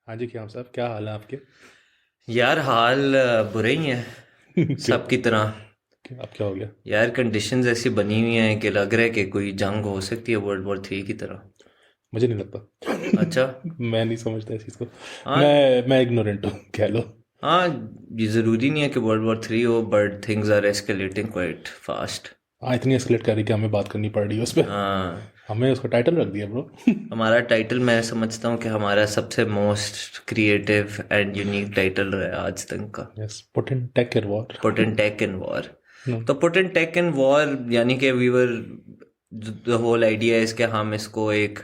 हाँ जी, क्या साहब, क्या हाल है आपके? यार हाल बुरे ही हैं क्यों? सबकी तरह। अब क्या हो गया? यार कंडीशंस ऐसी बनी हुई हैं कि लग रहा है कि कोई जंग हो सकती है वर्ल्ड वॉर 3 की तरह। मुझे नहीं लगता। अच्छा। मैं नहीं समझता इस चीज़ को। हाँ। मैं इग्नोरेंट हूँ, कह लो। हाँ। ये ज़रूरी नहीं है कि वर्ल्ड वॉर 3 हो, but things are escalating quite fast. हाँ, इतनी एस्केलेट कर रही कि हमें बात करनी पड़ रही है उस पर। हाँ। हमें उसका टाइटल रख दिया ब्रो। हमारा टाइटल मैं समझता हूँ कि हमारा सबसे most creative and unique title रहा है आज तक का। Yes, put in tech and war. Put in tech in war. No. तो put in tech in war यानी कि we were the whole idea is कि हम इसको एक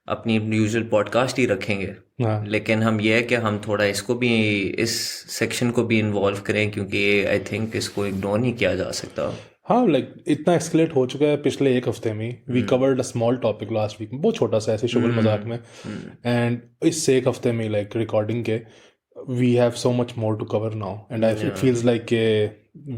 अपनी यूजुअल पॉडकास्ट ही रखेंगे। हाँ लेकिन हम ये है कि हम थोड़ा इसको भी, इस सेक्शन को भी इन्वॉल्व करें, क्योंकि आई थिंक इसको इग्नोर नहीं किया जा सकता। हाँ, लाइक इतना एक्सकेलेट हो चुका है पिछले एक हफ्ते में। We covered a small topic last week में, बहुत छोटा सा, ऐसे शुगल मजाक में। हम्म। एंड इससे एक हफ्ते में लाइक रिकॉर्डिंग के we have so much more to cover now, and it Yeah. feels like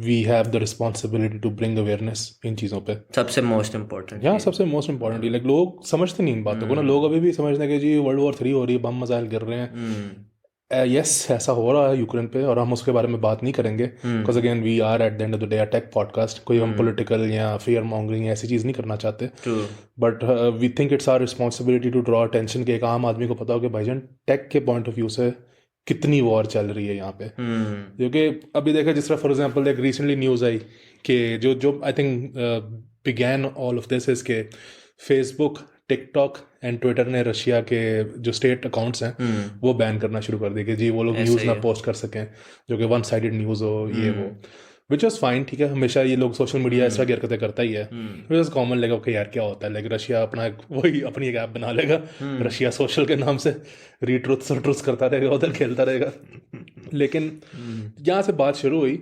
we have the responsibility to bring awareness इन चीज़ों पे। सबसे मोस्ट इम्पोर्टेंट यहाँ ये। सबसे मोस्ट इम्पोर्टेंट लाइक लोग समझते नहीं इन बातों को ना। लोग अभी भी समझते हैं कि जी वर्ल्ड वॉर 3 हो रही है, बम मिसाइल गिर रहे हैं। हम्म। यस, ऐसा हो रहा है यूक्रेन पे, और हम उसके बारे में बात नहीं करेंगे because hmm. Again we are at the end of the day a tech podcast. कोई हम पॉलिटिकल या फियर मॉन्गरिंग ऐसी चीज़ नहीं करना चाहते। True. But we think it's our responsibility to draw attention कि एक आम आदमी को पता हो कि भाईजान टेक के पॉइंट ऑफ व्यू से कितनी वॉर चल रही है यहाँ पे। हम्म। क्योंकि अभी देखा, जिस तरह फॉर एग्जांपल एक रिसेंटली न्यूज़ आई कि जो जो I think began all of this is के फेसबुक, टिकटॉक एंड ट्विटर ने रशिया के जो स्टेट अकाउंट्स हैं वो बैन करना शुरू कर दिए कि जी वो लोग ऐसा न्यूज़ ही ना है। पोस्ट कर सकें जो कि वन साइडेड न्यूज़ हो, ये वो। हम्म। विच इज़ फाइन, ठीक है, हमेशा ये लोग सोशल मीडिया इस तरह की हम्म। हरकतें करता ही है। हम्म। Which is common. लेगा ओके यार, क्या होता है, लाइक रशिया अपना वही अपनी एक ऐप बना लेगा, हम्म। रशिया सोशल के नाम से रीट्रुथ्स और ट्रुथ्स करता रहेगा, उधर खेलता रहेगा। लेकिन हम्म। यहाँ से बात शुरू हुई,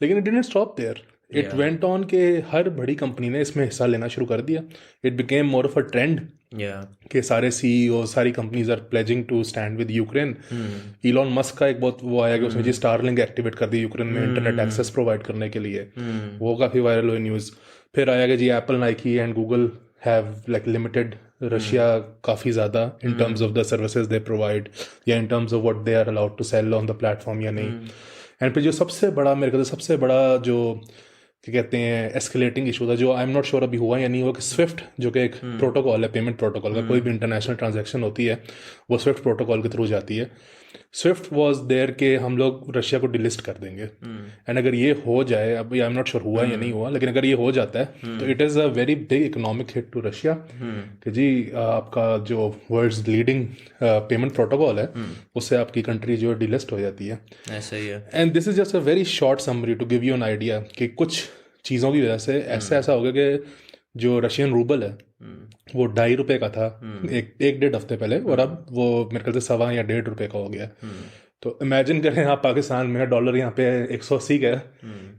लेकिन it didn't stop there. It yeah. Went on के हर बड़ी कंपनी ने इसमें हिस्सा लेना शुरू कर दिया। It became more of a trend yeah. कि सारे सीईओ, सारी companies are pledging to stand with Ukraine. Hmm. Elon Musk का एक बहुत वो आया कि उसने जी हम्म। स्टारलिंक एक्टिवेट कर दी यूक्रेन में इंटरनेट हम्म। एक्सेस प्रोवाइड करने के लिए। हम्म। वो काफ़ी वायरल हुई न्यूज़। फिर आया कि जी Apple, Nike and Google have like limited Russia काफ़ी ज़्यादा in terms of the services they provide, या in terms of what they are allowed to sell on the platform या नहीं। एंड फिर जो सबसे बड़ा, मेरे ख्याल से सबसे बड़ा जो क्या कहते हैं एस्केलेटिंग इशू था, जो आई एम नॉट श्योर अभी हुआ या नहीं हुआ, कि स्विफ्ट जो कि एक प्रोटोकॉल है, पेमेंट प्रोटोकॉल का, कोई भी इंटरनेशनल ट्रांजैक्शन होती है वो स्विफ्ट प्रोटोकॉल के थ्रू जाती है। स्विफ्ट वाज देयर कि हम लोग रशिया को डिलिस्ट कर देंगे। एंड अगर ये हो जाए, अब आई एम नॉट श्योर हुआ या नहीं हुआ, लेकिन अगर ये हो जाता है तो it is a very big economic hit to Russia कि जी आपका जो वर्ल्ड्स लीडिंग पेमेंट प्रोटोकॉल है उससे आपकी कंट्री जो डिलिस्ट हो जाती है। ऐसा ही है। And this is just a very short summary to give you an idea कि कुछ चीज़ों की वजह से ऐसा हो गया कि जो रशियन रूबल है वो ₹2.5 का था एक डेढ़ हफ्ते पहले, और अब वो मेरे ख्याल से सवा या ₹1.5 का हो गया। तो इमेजिन करें आप, पाकिस्तान में डॉलर यहाँ पे 180 का है,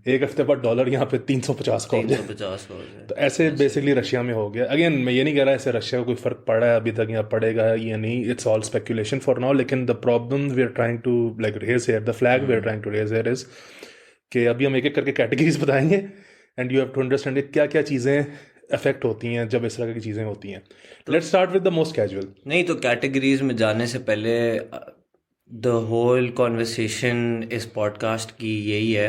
एक हफ्ते बाद डॉलर यहाँ पे 350 का हो तीन जाए। सौ पचास हो जाए। तो ऐसे बेसिकली रशिया में हो गया। अगेन मैं ये नहीं कह रहा ऐसे रशिया को कोई फ़र्क पड़ा है अभी तक या पड़ेगा या नहीं, it's all speculation for now. लेकिन the problem we are trying to like raise here, the flag we are trying to raise here is कि अभी हम एक एक करके कैटेगरीज बताएंगे and you have to understand क्या क्या चीज़ें अफेक्ट होती हैं जब इस तरह की चीज़ें होती हैं। Let's start with the most casual. नहीं, तो कैटेगरीज में जाने से पहले द होल कॉन्वर्सेशन इस पॉडकास्ट की यही है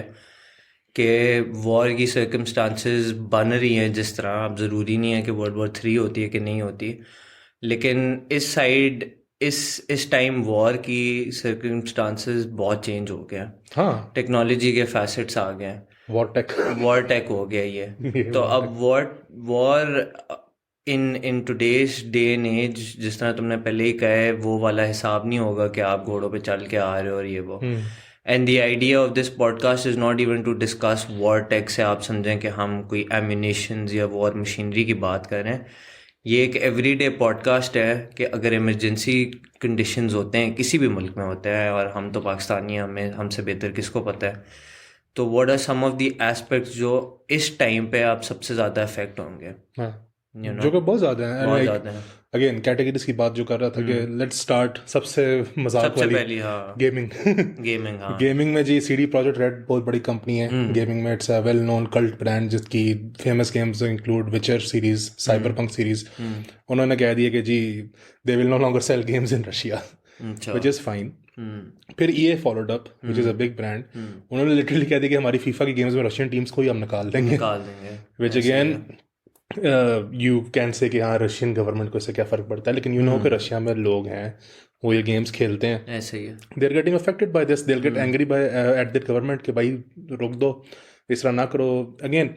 कि वॉर की सर्कमस्टांसेस बन रही हैं जिस तरह। अब ज़रूरी नहीं है कि वर्ल्ड वॉर 3 होती है कि नहीं होती, लेकिन इस साइड इस टाइम वॉर की सर्कमस्टांसेस बहुत चेंज हो गए हैं। हाँ, टेक्नोलॉजी के फैसेट्स आ गए हैं। War take. वॉर टेक हो गया ये। ये तो वॉर अब tech. War war in in today's day and age, जिस तरह तुमने पहले ही कहा है, वो वाला हिसाब नहीं होगा कि आप घोड़ों पे चल के आ रहे हो और ये वो। Hmm. And the idea of this podcast is not even to discuss war tech से आप समझें कि हम कोई एम्यूनेशंस या वॉर मशीनरी की बात कर रहे हैं। ये एक एवरीडे पॉडकास्ट है कि अगर इमरजेंसी कंडीशंस होते हैं, किसी भी मुल्क में होते हैं, और हम तो पाकिस्तानी हैं, हमें हमसे बेहतर किसको पता है, तो what are some of the aspects जो इस टाइम पे आप सबसे ज़्यादा अफेक्ट होंगे। हाँ, यू नो। जो कि बहुत ज़्यादा है। एंड बहुत लाइक ज़्यादा है। अगेन कैटेगरीज की बात जो कर रहा था कि लेट्स स्टार्ट सबसे मजाक सबसे वाली, पहली, हाँ। गेमिंग। गेमिंग, हाँ। गेमिंग में जी CD प्रोजेक्ट रेड बहुत बड़ी कंपनी है गेमिंग में। It's a well known cult brand जिसकी famous games include Witcher series, Cyberpunk series. उन्होंने कह दिया कि जी they will no longer sell games in Russia. अच्छा। Which is fine. फिर EA followed up, which is a big brand, उन्होंने literally कह दिया कि हमारी फीफा की गेम्स में रशियन टीम्स को ही हम निकाल देंगे, which again you can say कि हाँ रशियन गवर्नमेंट को इससे क्या फ़र्क पड़ता है, लेकिन यू नो कि रशिया में लोग हैं वो ये गेम्स खेलते हैं, ऐसे ही है। They are getting affected by this, they will get angry by at the government कि भाई रोक दो, इस तरह ना करो। Again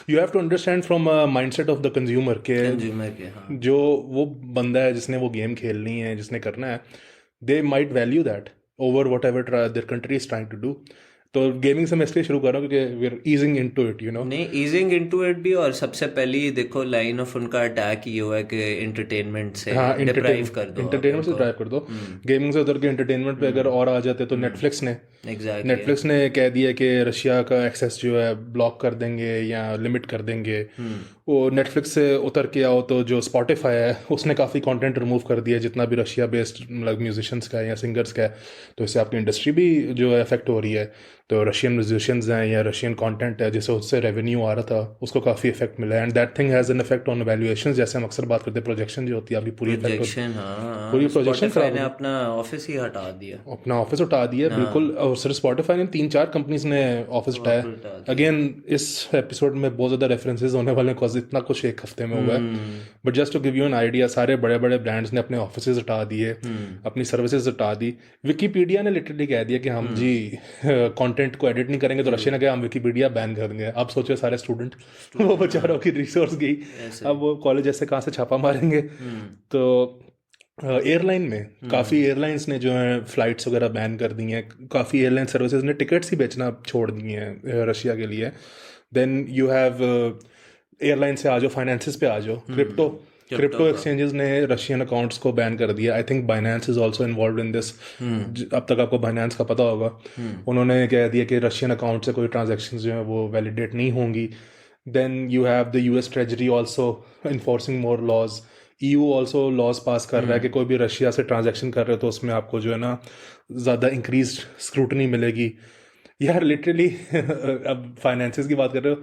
you have to understand from mindset of the consumer के कंज्यूमर के, हाँ। जो वो बंदा है जिसने वो गेम खेलनी है, जिसने करना है, they might value that over whatever there country is trying to do. तो गेमिंग से मैं इसलिए शुरू कर रहा हूँ क्योंकि we are easing into it, you know. नहीं, ईजिंग इनटू इट भी, और सबसे पहली देखो लाइन ऑफ उनका अटैक ये हुआ है कि एंटरटेनमेंट से हाँ, डिप्राइव कर दो, एंटरटेनमेंट से ड्राइव कर दो, गेमिंग से उधर के एंटरटेनमेंट पे अगर और आ जाते तो नेटफ्लिक्स ने कह दिया कि रशिया का एक्सेस जो है ब्लॉक कर देंगे या लिमिट कर देंगे। वो नेटफ्लिक्स से उतर के आओ तो जो स्पॉटिफाई है उसने काफ़ी कंटेंट रिमूव कर दिया जितना भी रशिया बेस्ड मतलब म्यूजिशियंस का है या सिंगर्स का है, तो इससे आपकी इंडस्ट्री भी जो है अफेक्ट हो रही है। तो रशियन म्यूजिशियंस हैं या रशियन कंटेंट है जिससे उससे रेवेन्यू आ रहा था उसको काफ़ी इफेक्ट मिला है, and that thing has an effect on valuation, जैसे हम अक्सर बात करते हैं प्रोजेक्शन जो होती है आपकी पूरी प्रोजेक्शन। हाँ, पूरी प्रोजेक्शन Spotify ने अपना ऑफिस ही हटा दिया, अपना ऑफिस उठा दिया बिल्कुल। और सिर्फ स्पॉटिफाई ने 3-4 कंपनीज ने ऑफिस उठाया। अगेन इस एपिसोड में बहुत ज़्यादा रेफरेंसेस होने वाले हैं, इतना कुछ एक हफ्ते में हुआ है, but just to give you an idea, सारे बड़े बड़े ब्रांड्स ने अपने ऑफिसेज हटा दिए, अपनी सर्विसेज हटा दी। विकीपीडिया ने लिटरली कह दिया कि हम जी कंटेंट को एडिट नहीं करेंगे, तो रशिया ने कहा हम विकीपीडिया बैन कर देंगे। अब सोचो सारे स्टूडेंट वो बेचारों की रिसोर्स गई, अब वो कॉलेज ऐसे कहाँ से छापा मारेंगे। तो एयरलाइन में काफ़ी एयरलाइंस ने जो है फ़्लाइट्स वगैरह बैन कर दी हैं, काफ़ी एयरलाइन सर्विसेज ने टिकट्स ही बेचना छोड़ दिए हैं रशिया के लिए। देन यू हैव एयरलाइन से आ जाओ, फाइनेंसिस पे आ जाओ, क्रिप्टो एक्सचेंजेस ने रशियन अकाउंट्स को बैन कर दिया। I think Binance is also involve in this, अब तक आपको बाइनेंस का पता होगा। उन्होंने कह दिया कि रशियन अकाउंट से कोई ट्रांजेक्शन जो है वो वैलिडेट नहीं होंगी। Then you have the US treasury also enforcing more laws, EU also laws pass कर रहा है कि कोई भी रशिया से ट्रांजैक्शन कर रहे हो तो उसमें आपको जो है ना ज़्यादा इंक्रीज स्क्रूटनी मिलेगी। यार लिटरली अब फाइनेंसेस की बात कर रहे हो,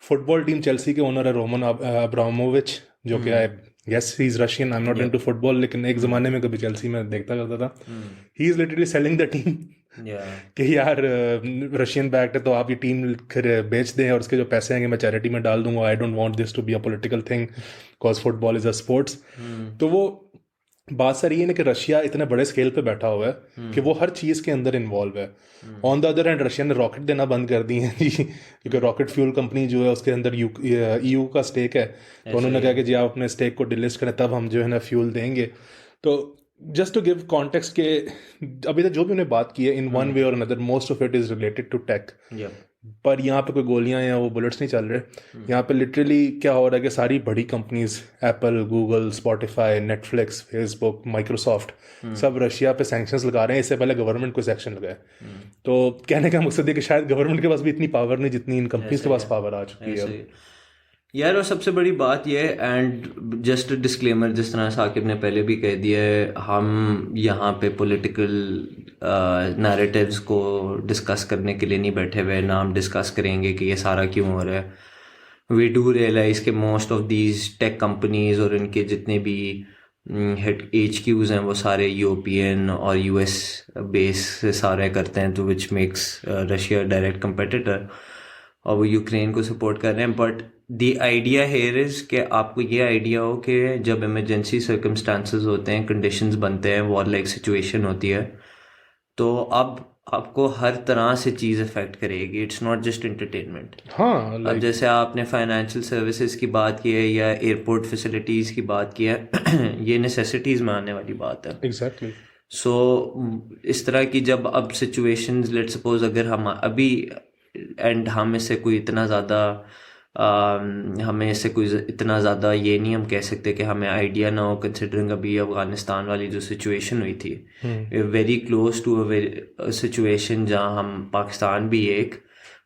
फुटबॉल टीम चेल्सी के ओनर है रोमन अब्रामोविच, जो कि I guess he is Russian, I am not into football, लेकिन एक ज़माने में कभी चेल्सी में देखता करता था। He is literally selling the team कि यार रशियन बैक्ड है तो आप ये टीम फिर बेच दें और उसके जो पैसे आएंगे मैं चैरिटी में डाल दूंगा, I don't want this to be a political thing because football is a sports. तो वो बात सर ये है कि रशिया इतने बड़े स्केल पे बैठा हुआ है कि वो हर चीज़ के अंदर इन्वॉल्व है। On the other hand Russia ने रॉकेट देना बंद कर दी है क्योंकि रॉकेट फ्यूल कंपनी जो है उसके अंदर EU का स्टेक है, तो उन्होंने कहा कि जी आप अपने स्टेक को डिलिस्ट करें तब हम जो है ना फ्यूल देंगे। तो जस्ट टू गिव कॉन्टेक्स्ट के अभी तक जो भी उन्हें बात की है इन वन वे और another most of it is related to tech, पर यहाँ पे कोई गोलियां या वो बुलेट्स नहीं चल रहे। यहाँ पे लिटरली क्या हो रहा है कि सारी बड़ी companies Apple, Google, Spotify, Netflix, Facebook, Microsoft सब रशिया पे सैंक्शंस लगा रहे हैं। इससे पहले गवर्नमेंट को सेक्शन लगाए। तो कहने का मकसद है कि शायद गवर्नमेंट के पास भी इतनी पावर नहीं जितनी इन कंपनीज के पास पावर आ चुकी है यार। और सबसे बड़ी बात यह है, एंड जस्ट डिस्क्लेमर, जिस तरह साकिब ने पहले भी कह दिया है, हम यहाँ पे पॉलिटिकल नैरेटिव्स को डिस्कस करने के लिए नहीं बैठे हुए, ना हम डिस्कस करेंगे कि ये सारा क्यों हो रहा है। वी डू रियलाइज के most of these tech companies और इनके जितने भी हेड HQs हैं वो सारे यूरोपियन और US बेस से सारे करते हैं, तो which makes Russia direct competitor, और वो यूक्रेन को सपोर्ट कर रहे हैं। But the idea here is कि आपको ये आइडिया हो कि जब इमरजेंसी सर्कमस्टांसेस होते हैं, कंडीशंस बनते हैं, वॉर लाइक सिचुएशन होती है, तो अब आपको हर तरह से चीज़ अफेक्ट करेगी। It's not just entertainment. हाँ, अब जैसे आपने फाइनेंशियल सर्विसेज की बात की है या एयरपोर्ट फैसिलिटीज़ की बात की है, ये नेसेसिटीज़ में आने वाली बात है। एग्जैक्टली। सो इस तरह की जब अब सिचुएशंस, लेट सपोज अगर हम अभी एंड हम इससे कोई इतना ज़्यादा हमें इससे कोई इतना ज़्यादा ये नहीं हम कह सकते कि हमें आइडिया ना हो, कंसिडरिंग अभी अफ़गानिस्तान वाली जो सिचुएशन हुई थी, very close to a situation जहाँ हम पाकिस्तान भी एक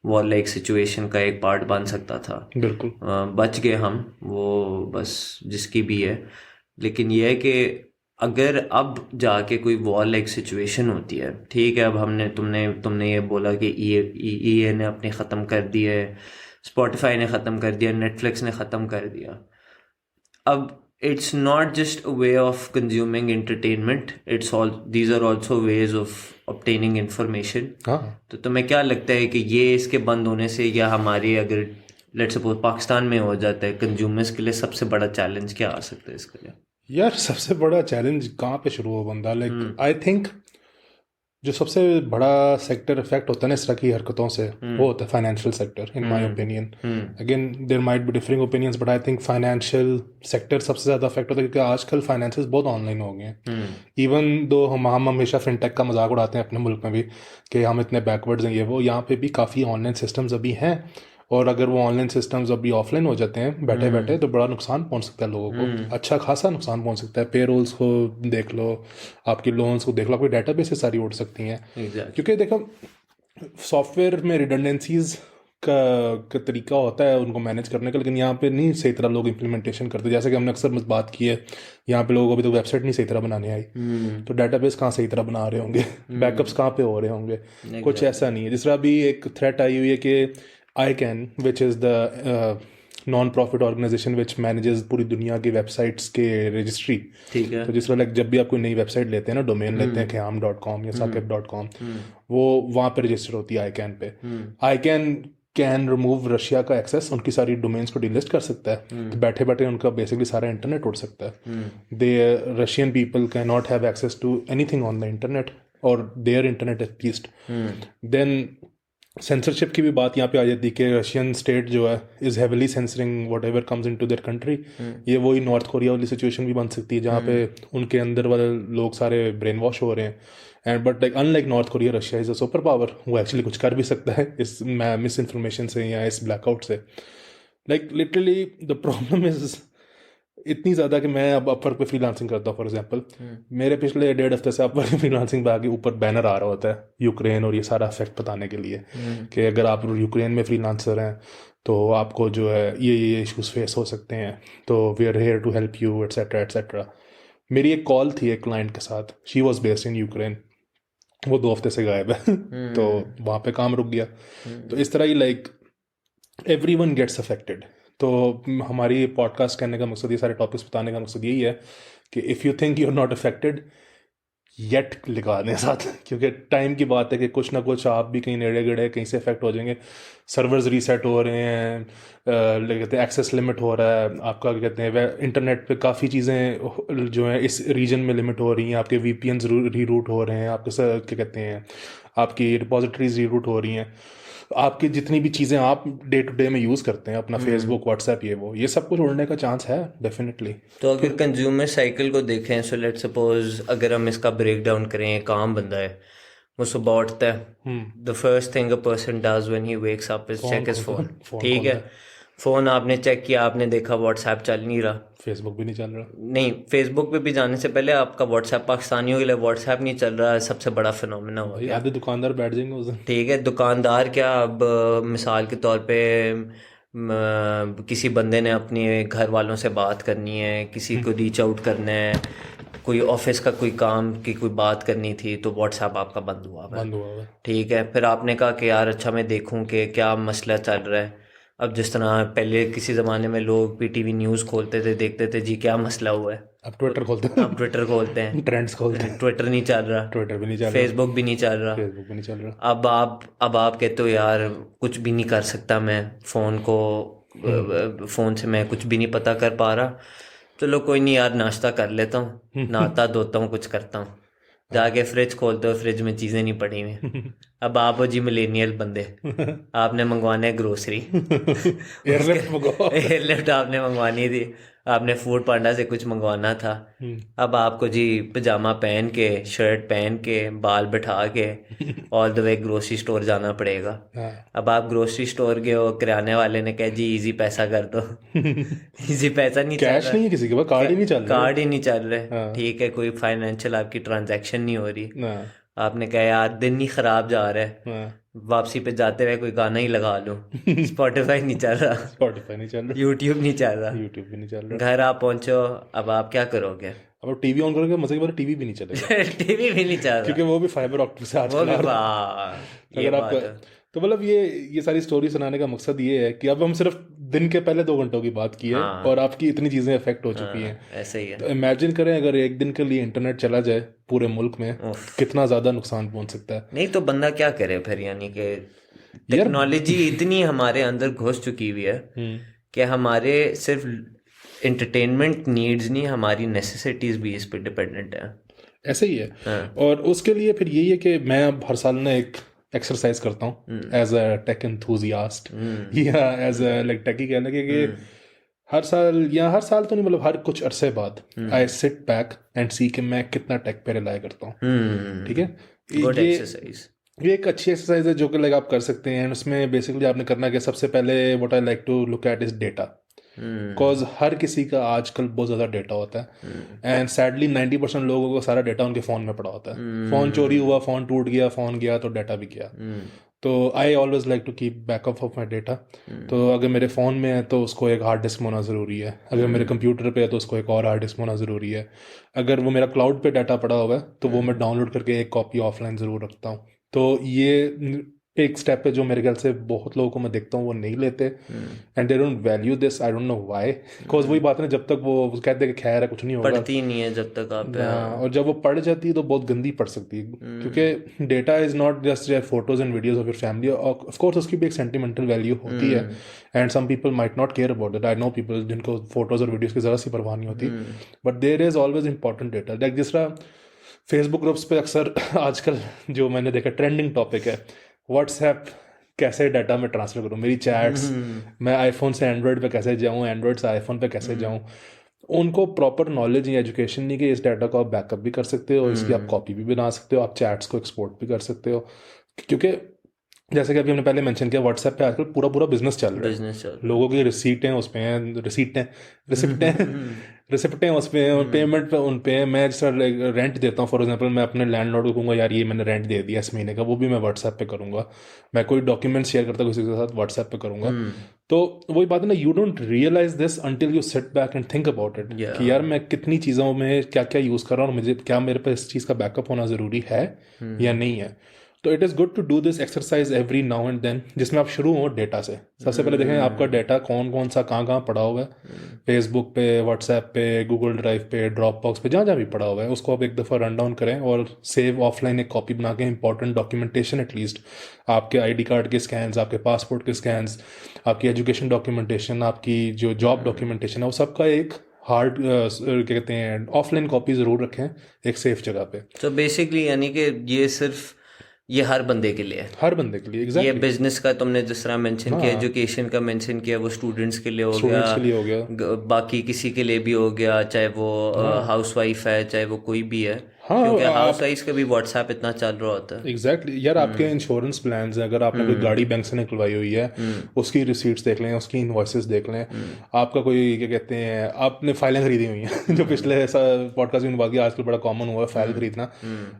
वॉर लाइक सिचुएशन का एक पार्ट बन सकता था। बिल्कुल बच गए हम, वो बस जिसकी भी है। लेकिन यह है कि अगर अब जाके कोई वॉर लाइक सिचुएशन होती है, ठीक है, अब तुमने ये बोला कि EA ने अपनी ख़त्म कर दी है, स्पॉटिफाई ने ख़त्म कर दिया, नेटफ्लिक्स ने ख़त्म कर दिया। अब it's not just a way of consuming entertainment, it's all these are also ways of obtaining information. हाँ तो तुम्हें क्या लगता है कि ये इसके बंद होने से या हमारी अगर लेट्स सपोज पाकिस्तान में हो जाता है कंज्यूमर्स के लिए सबसे बड़ा चैलेंज क्या आ सकता है इसके लिए? यार सबसे बड़ा चैलेंज कहाँ पे शुरू हो बंदा, लाइक आई थिंक जो सबसे बड़ा सेक्टर इफेक्ट होता है ना इस तरह की हरकतों से वो होता है financial sector, in my opinion. Again there might be differing opinions but I think financial sector सबसे ज़्यादा अफेक्ट होता है क्योंकि आजकल फाइनेंसेस बहुत ऑनलाइन हो गए हैं. इवन दो हम हमेशा फिनटेक का मजाक उड़ाते हैं अपने मुल्क में भी कि हम इतने बैकवर्ड्स हैं ये वो, यहाँ पे भी काफ़ी ऑनलाइन सिस्टम्स अभी हैं. और अगर वो ऑनलाइन सिस्टम्स अभी ऑफलाइन हो जाते हैं बैठे बैठे तो बड़ा नुकसान पहुंच सकता है लोगों को, अच्छा खासा नुकसान पहुंच सकता है. पेरोल्स को देख लो, आपकी लोन्स को देख लो, आपकी डेटाबेसेस सारी उड़ सकती हैं. क्योंकि देखो सॉफ्टवेयर में रिडंडेंसीज का तरीका होता है उनको मैनेज करने का, लेकिन यहाँ पे नहीं सही तरह लोग इम्प्लीमेंटेशन करते. जैसे कि हमने अक्सर बात की है, यहाँ पे लोगों को अभी तो वेबसाइट नहीं सही तरह बनाने आई, तो डेटाबेस कहाँ सही तरह बना रहे होंगे, बैकअप्स कहाँ पे हो रहे होंगे, कुछ ऐसा नहीं है. जिस तरह अभी एक थ्रेट आई हुई है कि ICANN, which is the non-profit organization which manages पूरी दुनिया की वेबसाइट्स के रजिस्ट्री. ठीक है. तो जिस तरह जब भी आप कोई नई वेबसाइट लेते हैं ना, डोमेन लेते हैं khayam.com या sakib.com, वो वहाँ पे रजिस्टर होती है ICANN पे. ICANN कैन रिमूव रशिया का एक्सेस, उनकी सारी डोमेन्स को डिलिस्ट कर सकता है. तो बैठे बैठे उनका बेसिकली सारा इंटरनेट उड़ सकता है. The Russian people can not have access to anything on the internet और their internet at least. Then censorship की भी बात यहाँ पे आ जाती है कि रशियन स्टेट जो है is heavily censoring whatever comes in to there country. ये वही नॉर्थ कोरिया वाली सिचुएशन भी बन सकती है जहाँ पे उनके अंदर वाले लोग सारे ब्रेन वॉश हो रहे हैं. And but like unlike north Korea, Russia is a super power, वो एक्चुअली कुछ कर भी सकता है इस मिस इन्फॉर्मेशन से या इस ब्लैकआउट से. Like literally the problem is इतनी ज़्यादा कि मैं अब अपवर्क पे फ्रीलांसिंग करता हूँ फॉर एग्जांपल. मेरे पिछले 1.5 हफ्ते से अपवर्क फ्रीलांसिंग पे आगे ऊपर बैनर आ रहा होता है यूक्रेन और ये सारा इफेक्ट बताने के लिए कि अगर आप यूक्रेन में फ्रीलांसर हैं तो आपको जो है ये इश्यूज फेस हो सकते हैं, तो we are here to help you etcetera etcetera. मेरी एक कॉल थी एक क्लाइंट के साथ, she was based in Ukraine, वो 2 हफ्ते से गायब है तो वहाँ पे काम रुक गया. तो इस तरह ही लाइक एवरीवन गेट्स अफेक्टेड. तो हमारी पॉडकास्ट करने का मकसद, ये सारे टॉपिक्स बताने का मकसद यही है कि if you think you are not affected yet लिखा दें साथ, क्योंकि टाइम की बात है कि कुछ ना कुछ आप भी कहीं नेड़े गड़े कहीं से अफेक्ट हो जाएंगे. सर्वर्स रीसेट हो रहे हैं, कहते हैं एक्सेस लिमिट हो रहा है आपका, क्या कहते हैं इंटरनेट पे काफ़ी चीज़ें जो है इस रीजन में लिमिट हो रही हैं, आपके VPNs रीरूट हो रहे हैं, आपके क्या कहते हैं आपकी रिपोजिटरीज रीरूट हो रही हैं, आपकी जितनी भी चीज़ें आप डे टू डे में यूज़ करते हैं अपना फेसबुक व्हाट्सएप ये सब कुछ उड़ने का चांस है डेफिनेटली. तो अगर कंज्यूमर साइकिल को देखें, सो लेट्स सपोज अगर हम इसका ब्रेक डाउन करें, एक आम बंदा है वो सुबह उठता है, the first thing a person does when he wakes up is check his phone. ठीक है, फ़ोन आपने चेक किया, आपने देखा व्हाट्सएप चल नहीं रहा, फेसबुक भी नहीं चल रहा. नहीं, फेसबुक पे भी जाने से पहले आपका व्हाट्सएप, पाकिस्तानियों के लिए व्हाट्सएप नहीं चल रहा है, सबसे बड़ा फिनोमेना हो गया. आधे दुकानदार बैठ जाएंगे उस दिन. ठीक है, दुकानदार क्या, अब मिसाल के तौर पे किसी बंदे ने अपने घर वालों से बात करनी है, किसी को रीच आउट करना है, कोई ऑफिस का कोई काम की कोई बात करनी थी, तो व्हाट्सएप आपका बंद हुआ है. ठीक है, फिर आपने कहा कि यार अच्छा मैं देखूं कि क्या मसला चल रहा है. अब जिस तरह पहले किसी ज़माने में लोग PTV न्यूज़ खोलते थे, देखते थे जी क्या मसला हुआ है, अब ट्विटर खोलते हैं ट्रेंड्स खोलते हैं. ट्विटर नहीं चल रहा, ट्विटर भी नहीं चल रहा, फेसबुक भी नहीं चल रहा. अब आप कहते हो यार कुछ भी नहीं कर सकता मैं, फ़ोन से मैं कुछ भी नहीं पता कर पा रहा, चलो कोई नहीं यार नाश्ता कर लेता हूँ, नहाता धोता हूँ, कुछ करता हूँ, जाके फ्रिज खोलते हो, फ्रिज में चीज़ें नहीं पड़ी हुई. अब आप हो जी मिलेनियल बंदे, आपने मंगवाना है ग्रोसरी, एयरलिफ्ट आपने मंगवानी थी, आपने फूड पांडा से कुछ मंगवाना था. अब आपको जी पजामा पहन के, शर्ट पहन के, बाल बिठा के all the way grocery store जाना पड़ेगा. अब आप ग्रोसरी स्टोर गए हो, किराने वाले ने कहा जी इजी पैसा कर दो. इजी पैसा नहीं, कैश नहीं है किसी के पास, कार्ड ही नहीं चल रहे. ठीक है, कोई फाइनेंशियल आपकी ट्रांजैक्शन नहीं हो रही. आपने कहा यार दिन ही खराब जा रहा है, वापसी पे जाते हुए कोई गाना ही लगा लो, स्पॉटिफाई नहीं चल रहा, यूट्यूब नहीं चल रहा. घर आप पहुंचो, अब आप क्या करोगे? अब टीवी ऑन करोगे, मजे के बाद टीवी भी नहीं चलेगा. टीवी भी नहीं चल रहा क्योंकि वो भी फाइबर ऑप्टिक से आजकल अगर आप तो मतलब ये सारी स्टोरी सुनाने का मकसद ये है कि अब हम सिर्फ दिन के पहले 2 घंटों की बात की है हाँ। और आपकी इतनी चीज़ें अफेक्ट हो चुकी हैं। ऐसे ही है। तो इमेजिन करें अगर एक दिन के लिए इंटरनेट चला जाए पूरे मुल्क में, उफ। कितना ज़्यादा नुकसान पहुंच सकता है। नहीं तो बंदा क्या करे फिर, यानी कि यार टेक्नोलॉजी इतनी हमारे अंदर घुस चुकी हुई है कि हमारे सिर्फ एंटरटेनमेंट नीड्स नहीं, हमारी नेसेसिटीज भी इस पे डिपेंडेंट है। ऐसे ही है। हाँ। और उसके लिए फिर यही है कि मैं अब हर साल ना एक एक्सरसाइज करता हूँ एज अ टेक एंथुजियास्ट या एज अ लाइक टेकी कह लगे कि हर साल, या हर साल तो नहीं, मतलब हर कुछ अरसे बाद आई सिट बैक एंड सी कि मैं कितना टेक पे रिलाई करता हूँ। ठीक है, गुड ये एक्सरसाइज। ये एक अच्छी एक्सरसाइज है जो कि लाइक आप कर सकते हैं। उसमें बेसिकली आपने करना है कि सबसे पहले what I like to look at is data, because हर किसी का आजकल बहुत ज़्यादा डेटा होता है एंड सैडली 90% लोगों को सारा डेटा उनके फ़ोन में पड़ा होता है। फ़ोन चोरी हुआ, फ़ोन टूट गया, फ़ोन गया तो डेटा भी गया। तो I always like to keep backup of my data. तो अगर मेरे फ़ोन में है तो उसको एक हार्ड डिस्क होना ज़रूरी है, अगर मेरे कंप्यूटर पे है तो उसको एक और हार्ड डिस्क होना ज़रूरी है, अगर वो मेरा क्लाउड पे डाटा पड़ा हुआ है तो वो मैं डाउनलोड करके एक कॉपी ऑफलाइन ज़रूर रखता हूँ। तो ये एक स्टेप है जो मेरे ख्याल से बहुत लोगों को मैं देखता हूँ वो नहीं लेते and they don't value this. I don't know why, because वही बात है ना, जब तक वो कहते हैं कि खैर है कुछ नहीं होगा, पढ़ती नहीं है जब तक आप। और जब वो पढ़ जाती है तो बहुत गंदी पड़ सकती है, क्योंकि data is not just photos and videos of your family. Of course उसकी भी एक सेंटिमेंटल वैल्यू होती है and some people might not care about it. I know people जिनको फोटोज और वीडियोज की ज़रा सी परवाह नहीं होती, but there is always important data. Like जिस तरह फेसबुक ग्रुप्स पे अक्सर आजकल जो मैंने देखा ट्रेंडिंग टॉपिक है, व्हाट्सएप कैसे डाटा में ट्रांसफ़र करूँ, मेरी चैट्स, मैं आईफोन से एंड्रॉयड पे कैसे जाऊँ, एंड्रॉयड से आईफोन पे कैसे जाऊँ। उनको प्रॉपर नॉलेज या एजुकेशन नहीं कि इस डाटा को आप बैकअप भी कर सकते हो, इसकी आप कॉपी भी बना सकते हो, आप चैट्स को एक्सपोर्ट भी कर सकते हो। क्योंकि जैसे कि अभी हमने पहले मेंशन किया, व्हाट्सएप पे आजकल पूरा पूरा बिजनेस चल रहा है। बिजनेस चल लोगों की रिसीटें उस पे हैं, रिसिप्टें उस पे हैं, और पेमेंट पे उन पे हैं। मैं जैसा रेंट देता हूँ फॉर एग्जांपल, मैं अपने लैंडलॉर्ड को कहूँगा यार ये मैंने रेंट दे दिया इस महीने का, वो भी मैं व्हाट्सएप पे करूँगा। मैं कोई डॉक्यूमेंट शेयर करता किसी के साथ व्हाट्सएप पे करूँगा। तो वही बात है ना, you don't realise this until you sit back and think about it कि यार मैं कितनी चीज़ों में क्या क्या यूज़ कर रहा हूँ और मुझे क्या मेरे पास इस चीज़ का बैकअप होना ज़रूरी है या नहीं है। तो it is good to do this exercise every now and then, जिसमें आप शुरू हो डेटा से। सबसे पहले देखें आपका डेटा कौन कौन सा कहाँ कहाँ पड़ा हुआ है, फेसबुक पे, व्हाट्सएप पे, गूगल ड्राइव पे, ड्रॉप बॉक्स पे, जहाँ जहाँ भी पड़ा हुआ है उसको आप एक दफ़ा रन डाउन करें और सेव ऑफलाइन एक कॉपी बना के, इंपॉर्टेंट डॉक्यूमेंटेशन एटलीस्ट, आपके आईडी कार्ड के स्कैन्स, आपके पासपोर्ट के स्कैन्स, आपकी एजुकेशन डॉक्यूमेंटेशन, आपकी जो जॉब डॉक्यूमेंटेशन है, वो सबका एक हार्ड क्या कहते हैं ऑफलाइन कॉपी ज़रूर रखें एक सेफ जगह पे। तो बेसिकली यानी कि ये सिर्फ ये हर बंदे के लिए है। हर बंदे के लिए ये एग्जैक्टली। बिजनेस का तुमने जिस तरह मेंशन किया, एजुकेशन का मेंशन किया, वो स्टूडेंट्स के लिए हो गया, स्टूडेंट्स के लिए हो गया, बाकी किसी के लिए भी हो गया, चाहे वो हाउसवाइफ है, चाहे वो कोई भी है। हाँ, क्योंकि हाउसवाइफ का भी व्हाट्सएप इतना चल रहा होता है। एग्जैक्टली यार, आपके इंश्योरेंस प्लान्स हैं, अगर आपने कोई गाड़ी बैंक से निकलवाई हुई है उसकी रिसीट्स देख लें, उसकी इनवॉइसेस देख लें। आपका कोई क्या कहते हैं आपने फाइलें खरीदी हुई हैं जो पिछले पॉडकास्ट में बात की, आजकल बड़ा कॉमन हुआ है फाइल खरीदना।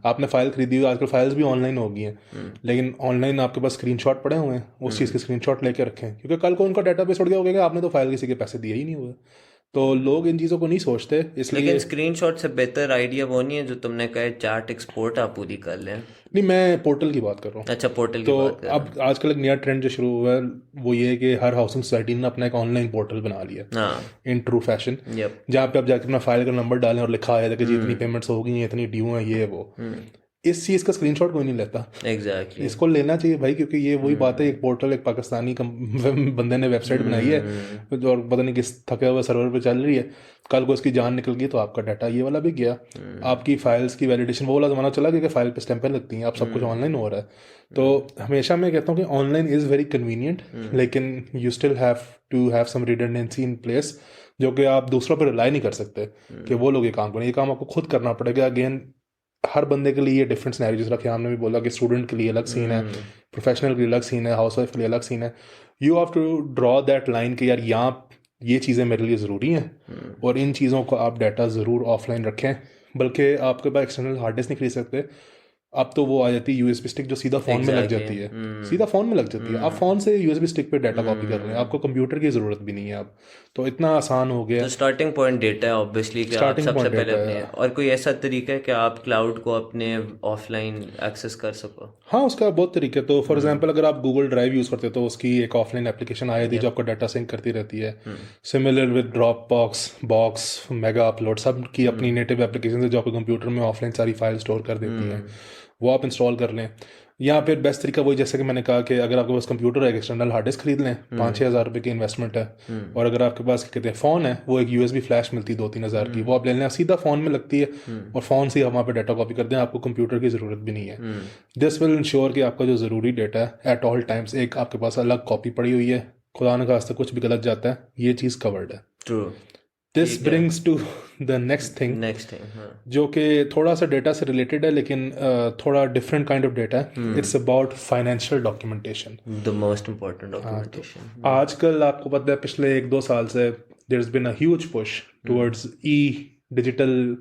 आपने फाइल खरीदी हुई, आजकल फाइल्स भी ऑनलाइन हो गई हैं, लेकिन ऑनलाइन आपके पास स्क्रीनशॉट पड़े हुए हैं, उस चीज़ के स्क्रीनशॉट लेके रखें, क्योंकि कल को उनका डेटाबेस उड़ गया होगा, आपने तो फाइल किसी के पैसे दिए ही नहीं हुए। तो लोग इन चीज़ों को नहीं सोचते, इसलिए। लेकिन स्क्रीनशॉट से बेहतर आइडिया वो नहीं है जो तुमने कहा चार्ट एक्सपोर्ट आप पूरी कर लें। नहीं, मैं पोर्टल की बात कर रहा हूँ। अच्छा, पोर्टल की तो बात कर रहे अब आजकल एक नया ट्रेंड जो शुरू हुआ है वो ये है कि हर हाउसिंग सोसाइटी ने अपना एक ऑनलाइन पोर्टल बना लिया हाँ। In true fashion, yup. जहाँ पे आप जाकर अपना फाइल का नंबर डालें और लिखा है कि जी इतनी पेमेंट्स हो गई हैं, इतनी ड्यू है, ये वो। इस चीज़ का स्क्रीनशॉट कोई नहीं लेता। एग्जैक्टली। इसको लेना चाहिए भाई, क्योंकि ये वही बात है, एक पोर्टल एक पाकिस्तानी बंदे ने वेबसाइट बनाई है और पता नहीं किस थके हुए सर्वर पे चल रही है, कल को इसकी जान निकल गई तो आपका डाटा ये वाला भी गया। आपकी फाइल्स की वैलिडेशन, वो वाला ज़माना चला गया कि फाइल पे स्टैंपें लगती हैं, अब सब कुछ ऑनलाइन हो रहा है। तो हमेशा मैं कहता हूँ कि ऑनलाइन इज़ वेरी कन्वीनियंट, लेकिन you still have to have some redundancy in place, जो कि आप दूसरों पर रिलाई नहीं कर सकते कि वो लोग ये काम करें। ये काम आपको खुद करना पड़ेगा। अगेन, हर बंदे के लिए ये डिफरेंट सिनेरियो, जिस रखे हमने भी बोला कि स्टूडेंट के लिए अलग सीन है, प्रोफेशनल के लिए अलग सीन है, हाउसवाइफ के लिए अलग सीन है। You have to draw that line कि यार यहाँ ये चीज़ें मेरे लिए ज़रूरी हैं और इन चीज़ों को आप डाटा ज़रूर ऑफलाइन रखें। बल्कि आपके पास एक्सटर्नल हार्ड डिस्क नहीं खरीद सकते, अब तो वो आ जाती है यूएसबी स्टिक जो सीधा फोन में लग जाती है, सीधा फोन में लग जाती है। आप फोन से यूएसबी स्टिक पे डाटा कॉपी कर रहे हैं, आपको कंप्यूटर की ज़रूरत भी नहीं है अब। तो इतना आसान हो गया। तो स्टार्टिंग पॉइंट डेटा है ऑब्वियसली कि आप स्टार्टिंग सबसे पॉइंट पहले डेटा अपने, है। और कोई ऐसा तरीका है कि आप क्लाउड को अपने ऑफलाइन एक्सेस कर सको? हाँ, उसका बहुत तरीके। तो फॉर एग्जांपल अगर आप गूगल ड्राइव यूज़ करते हो तो उसकी एक ऑफलाइन एप्लीकेशन आई थी जो आपको डाटा सिंक करती रहती है। Similar with drop box, mega upload, सब की अपनी नेटिव एप्लीकेशन है जो आपको कंप्यूटर में ऑफलाइन सारी फाइल स्टोर कर देती हैं। वो आप इंस्टॉल कर लें। या फिर बेस्ट तरीका वही, जैसे कि मैंने कहा कि अगर आपके पास कंप्यूटर है, एक एक्सटर्नल हार्ड डिस्क खरीद लें, 5-6 हज़ार रुपये की इन्वेस्टमेंट है। और अगर आपके पास क्या कहते हैं फ़ोन है, वो एक यूएसबी फ्लैश मिलती है 2-3 हज़ार की, वो आप ले लें, सीधा फ़ोन में लगती है और फ़ोन से ही आप वहाँ पर डाटा कॉपी कर दें, आपको कंप्यूटर की ज़रूरत भी नहीं है। दिस विल इंश्योर कि आपका जो ज़रूरी डाटा है एट ऑल टाइम्स एक आपके पास अलग कॉपी पड़ी हुई है, खुदा न खास्ता कुछ भी गलत जाता है, ये चीज़ कवर्ड है। True. This brings to the next thing, जो कि थोड़ा सा डेटा से रिलेटेड है लेकिन थोड़ा डिफरेंट काइंड ऑफ डेटा है। It's about financial documentation, the most important documentation. आजकल आपको पता है पिछले 1-2 साल से there is been a huge push towards digital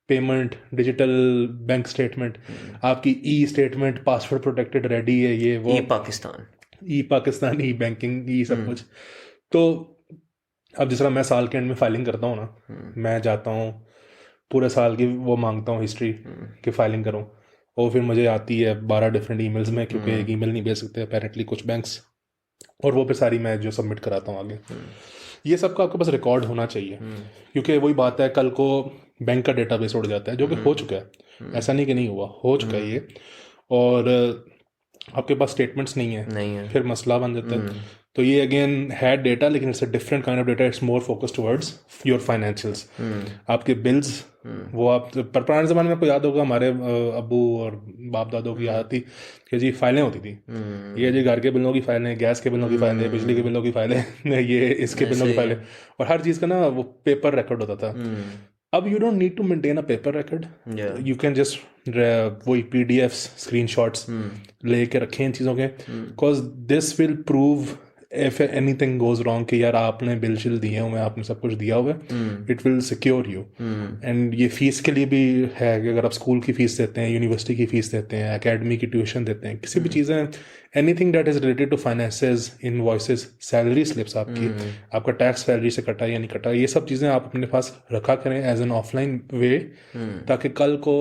payment, digital bank statement, आपकी स्टेटमेंट पासवर्ड प्रोटेक्टेड रेडी है, ये वो, पाकिस्तान, ई बैंकिंग, ई सब कुछ। तो अब जिस तरह मैं साल के एंड में फाइलिंग करता हूँ ना, मैं जाता हूँ पूरे साल की वो मांगता हूँ हिस्ट्री कि फाइलिंग करूँ, और फिर मुझे आती है 12 डिफरेंट ईमेल्स में, क्योंकि एक ईमेल नहीं भेज सकते अपेरेंटली कुछ बैंक्स, और वो फिर सारी मैं जो सबमिट कराता हूँ आगे। ये सब का आपके पास रिकॉर्ड होना चाहिए, क्योंकि वही बात है, कल को बैंक का डेटाबेस उड़ जाता है, जो कि हो चुका है, ऐसा नहीं कि नहीं हुआ, हो चुका है ये, और आपके पास स्टेटमेंट्स नहीं है, फिर मसला बन जाता है। तो ये अगेन है डेटा, लेकिन it's a different kind of data, it's more focus towards your financials. आपके बिल्स, वो आप पर पुराने ज़माने में आपको याद होगा, हमारे अब्बू और बाप दादों की याद थी कि जी फाइलें होती थी, ये जी घर के बिलों की फाइलें, गैस के बिलों की फाइलें, बिजली के बिलों की फाइलें, ये इसके बिलों की फाइलें, और हर चीज़ का ना वो पेपर रिकॉर्ड होता था। अब you don't need to maintain a paper record, you can just वही पीडीएफ्स, स्क्रीनशॉट्स लेके रखें इन चीज़ों के, because this will prove if anything goes wrong कि यार आपने बिल शिल दिए हुए, आपने सब कुछ दिया हुआ है, it will secure you. And ये फीस के लिए भी है कि अगर आप स्कूल की फीस देते हैं, यूनिवर्सिटी की फीस देते हैं, एकेडमी की ट्यूशन देते हैं, किसी भी चीज़ें, anything that is related to finances, invoices, salary slips आपकी, आपका टैक्स सैलरी से कटा या नहीं कटा, ये सब चीज़ें आप अपने पास रखा करें एज एन ऑफलाइन वे, ताकि कल को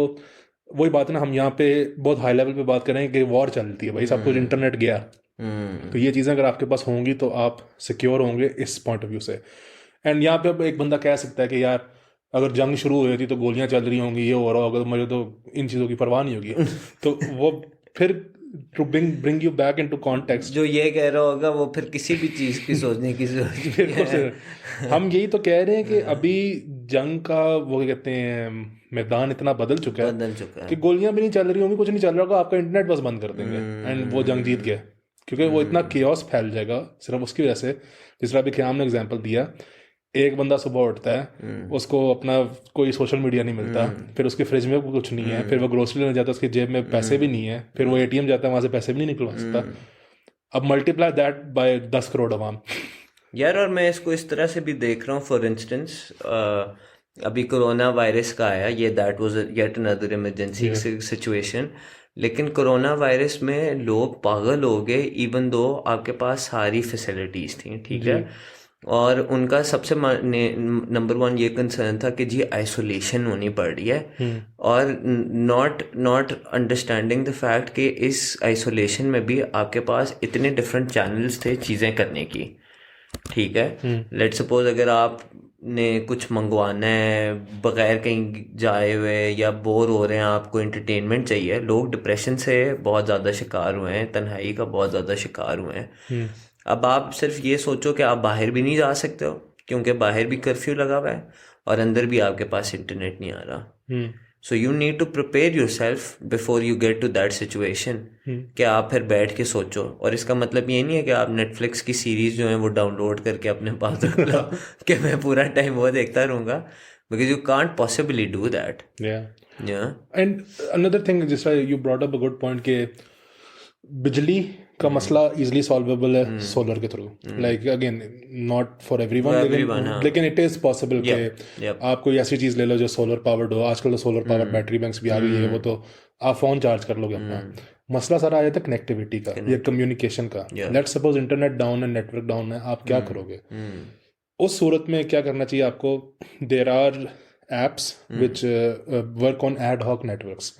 वही बात है ना, हम यहाँ पे बहुत हाई लेवल पे बात करें कि वॉर चलती है भाई, सब कुछ इंटरनेट गया, तो ये चीज़ें अगर आपके पास होंगी तो आप सिक्योर होंगे इस पॉइंट ऑफ व्यू से। एंड यहाँ पे अब एक बंदा कह सकता है कि यार अगर जंग शुरू हुई थी तो गोलियां चल रही होंगी, ये हो रहा होगा, तो मुझे तो इन चीज़ों की परवाह नहीं होगी। तो वो फिर to bring you back into context, जो ये कह रहा होगा वो फिर किसी भी चीज़ की सोचने की जरूरत नहीं है। हम यही तो कह रहे हैं कि अभी जंग का वो कहते हैं मैदान इतना बदल चुका है कि गोलियां भी नहीं चल रही होंगी, कुछ नहीं चल रहा होगा, आपका इंटरनेट बस बंद कर देंगे एंड वो जंग जीत गए, क्योंकि वो इतना केओस फैल जाएगा सिर्फ उसकी वजह से। जिस तरह अभी ख्याम ने एग्जांपल दिया, एक बंदा सुबह उठता है, उसको अपना कोई सोशल मीडिया नहीं मिलता, फिर उसके फ्रिज में कुछ नहीं है, फिर वो ग्रोसरी लेने जाता है, उसकी जेब में पैसे भी नहीं है, फिर वो एटीएम जाता है, वहां से पैसे भी नहीं निकलवा सकता। अब मल्टीप्लाई दैट बाय 10 करोड़ अवाम यार। और मैं इसको इस तरह से भी देख रहा हूँ, फॉर इंस्टेंस अभी कोरोना वायरस का आया, ये that was yet another emergency situation, लेकिन कोरोना वायरस में लोग पागल हो गए, इवन दो आपके पास सारी फैसिलिटीज़ थी, ठीक है, और उनका सबसे नंबर 1 ये कंसर्न था कि जी आइसोलेशन होनी पड़ रही है, और नॉट अंडरस्टैंडिंग द फैक्ट कि इस आइसोलेशन में भी आपके पास इतने डिफरेंट चैनल्स थे चीज़ें करने की, ठीक है। लेट सपोज अगर आपने कुछ मंगवाना है बगैर कहीं जाए हुए या बोर हो रहे हैं, आपको एंटरटेनमेंट चाहिए, लोग डिप्रेशन से बहुत ज़्यादा शिकार हुए हैं, तन्हाई का बहुत ज़्यादा शिकार हुए हैं। अब आप सिर्फ ये सोचो कि आप बाहर भी नहीं जा सकते हो क्योंकि बाहर भी कर्फ्यू लगा हुआ है और अंदर भी आपके पास इंटरनेट नहीं आ रहा। So you need to prepare yourself before you get to that situation कि आप फिर बैठ के सोचो। और इसका मतलब ये नहीं है कि आप नेटफ्लिक्स की सीरीज जो है वो डाउनलोड करके अपने पास रख लो कि मैं पूरा टाइम वो देखता रहूँगा, because you can't possibly do that. And another thing, जिस you brought up a good point, के बिजली का मसला इजीली सॉल्वेबल है सोलर के through, like again not for everyone, लेकिन इट इज़ पॉसिबल कि आप कोई ऐसी चीज़ ले लो जो सोलर पावर्ड हो। आजकल तो सोलर पावर बैटरी बैंक्स भी आ गई है, वो तो आप फ़ोन चार्ज कर लोगे अपना। मसला सारा आ जाता है कनेक्टिविटी का या कम्युनिकेशन का। लेट्स सपोज इंटरनेट डाउन है, नेटवर्क डाउन है, आप क्या करोगे? उस सूरत में क्या करना चाहिए आपको? There are apps which work on ad hoc networks.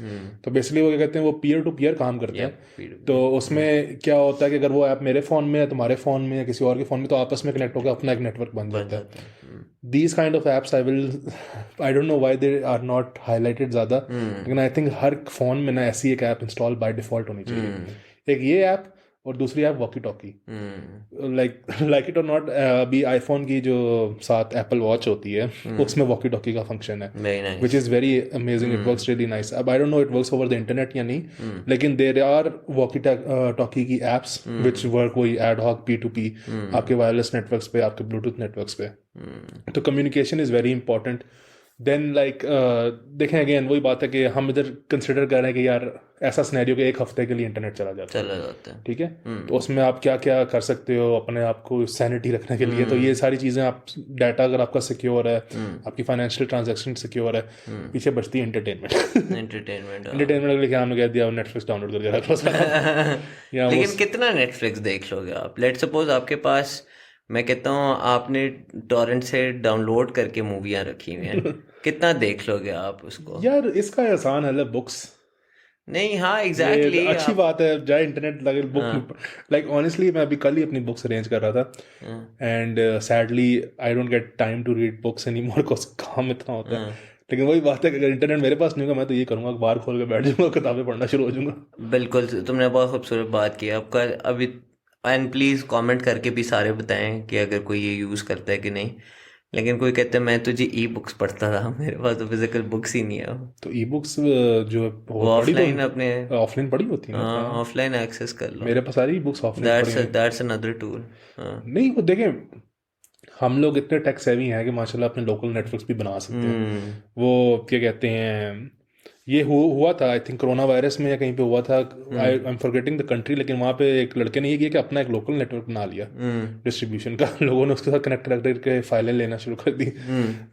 तो बेसिकली वो क्या कहते हैं, वो पीयर टू पीयर काम करते हैं। तो उसमें क्या होता है कि अगर वो ऐप मेरे फ़ोन में है, तुम्हारे फ़ोन में या किसी और के फ़ोन में, तो आपस में कनेक्ट होकर अपना एक नेटवर्क बन जाता है। These kind of apps I don't know why they are not highlighted ज़्यादा, लेकिन आई थिंक हर फ़ोन में ना ऐसी एक ऐप इंस्टॉल बाय डिफ़ॉल्ट होनी चाहिए। एक ये ऐप और दूसरी app walkie talkie. Like it और नॉट, अभी आईफोन की जो साथ एप्पल वॉच होती है उसमें वॉकी टॉकी का फंक्शन है, which is very amazing. It works really nice. अब I don't know it works over the internet या नहीं, लेकिन देर आर वॉकी टॉकी की एप्स विच वर्क वही एड हॉक P2P आपके वायरलेस नेटवर्क्स पे, आपके ब्लूटूथ नेटवर्क्स पे। तो communication is very important. Then like देखें अगेन वही बात है कि हम इधर कंसिडर कर रहे हैं कि यार ऐसा सिनेरियो कि एक हफ्ते के लिए इंटरनेट चला जाता है, ठीक है? तो उसमें आप क्या क्या कर सकते हो अपने आप को सैनिटी रखने के लिए? तो ये सारी चीज़ें, आप डाटा अगर आपका सिक्योर है, आपकी फाइनेंशियल ट्रांजैक्शन सिक्योर है, पीछे बचती है एंटरटेनमेंट के लिए क्या हमने कह दिया, नेटफ्लिक्स डाउनलोड करके रख लो। लेकिन कितना नेटफ्लिक्स देख लोगे आप? लेट्स सपोज आपके पास, मैं कहता हूँ आपने टॉरेंट से डाउनलोड करके मूवियाँ रखी हुई हैं, कितना देख लोगे आप उसको? यार इसका आसान है, बुक्स नहीं, हाँ एग्जैक्टली, अच्छी बात है, जाए इंटरनेट लगे बुक। लाइक ऑनेस्टली मैं अभी कल ही अपनी बुक्स अरेंज कर रहा था, and sadly I don't get time to read books any more, because काम इतना होता है। लेकिन वही बात है कि अगर इंटरनेट मेरे पास नहीं होगा, मैं तो ये करूँगा, अखबार खोल के बैठ जाऊँगा, किताबें पढ़ना शुरू हो जाऊँगा। बिल्कुल, तुमने बहुत खूबसूरत बात की आपका अभी। एंड प्लीज़ कमेंट करके भी सारे बताएं कि अगर कोई ये यूज़ करता है कि नहीं। लेकिन कोई कहते हैं मैं तो जी ई बुक्स पढ़ता था, मेरे पास तो फिजिकल बुक्स ही नहीं है। तो ई बुक्स जो वो ऑफलाइन अपने ऑफलाइन पढ़ी होती है, ऑफलाइन एक्सेस कर लो। मेरे पास सारी books offline. That's another tool. नहीं वो देखें, हम लोग इतने टेक सेवी हैं कि माशाल्लाह अपने लोकल नेटवर्क्स भी बना सकते हैं। वो क्या कहते हैं, ये हुआ था आई थिंक कोरोना वायरस में या कहीं पे हुआ था, I am forgetting the country, लेकिन वहाँ पे एक लड़के ने ये किया कि अपना एक लोकल नेटवर्क बना लिया डिस्ट्रीब्यूशन का। लोगों ने उसके साथ कनेक्ट करके फाइलें लेना शुरू कर दी।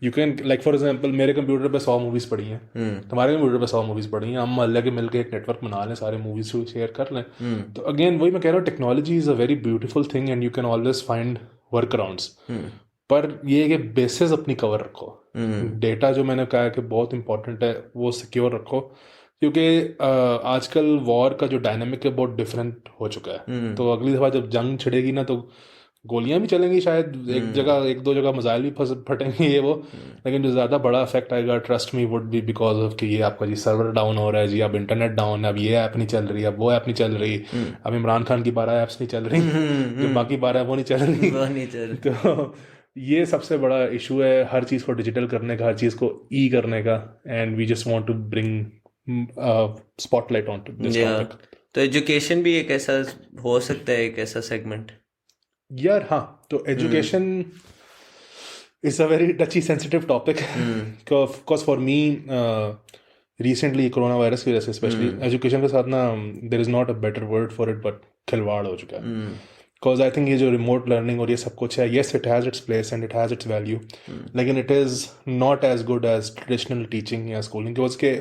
You can like for example मेरे कंप्यूटर पे 100 मूवीज़ पड़ी हैं, तुम्हारे कंप्यूटर पे 100 मूवीज़ पड़ी हैं, हम अल्लाह के मिल के एक नेटवर्क बना लें, सारे मूवीज़ शेयर कर लें। तो अगेन वही मैं कह रहा हूँ, technology is a very beautiful thing and you can always find work arounds, पर ये है कि बेसिस अपनी कवर रखो। डेटा जो मैंने कहा कि बहुत इंपॉर्टेंट है, वो सिक्योर रखो, क्योंकि आजकल वॉर का जो डायनामिक है बहुत डिफरेंट हो चुका है। तो अगली दफ़ा जब जंग छिड़ेगी ना, तो गोलियां भी चलेंगी शायद, एक दो जगह मिसाइल भी फटेंगे ये वो, लेकिन जो ज़्यादा बड़ा इफेक्ट आएगा trust me would be because of कि ये आपका जी सर्वर डाउन हो रहा है जी, अब इंटरनेट डाउन है, अब ये ऐप नहीं चल रही, अब वो ऐप नहीं चल रही, अब इमरान खान की 12 ऐप्स नहीं चल रही, जो बाकी 12 वो नहीं चल रही। तो ये सबसे बड़ा इशू है हर चीज़ को डिजिटल करने का, हर चीज़ को ई करने का, and we just want to bring spotlight on to this topic. तो एजुकेशन भी एक ऐसा हो सकता है, एक ऐसा सेगमेंट यार। हाँ, तो education is a very touchy sensitive topic, because for me recently corona virus की वजह से स्पेशली एजुकेशन के साथ ना there is not a better word for it but खिलवाड़ हो चुका है। बिकॉज आई थिंक ये जो रिमोट लर्निंग और ये सब कुछ है, yes it has its place and it has its value, लेकिन it is not as good as traditional teaching या स्कूलिंग। बिकॉज के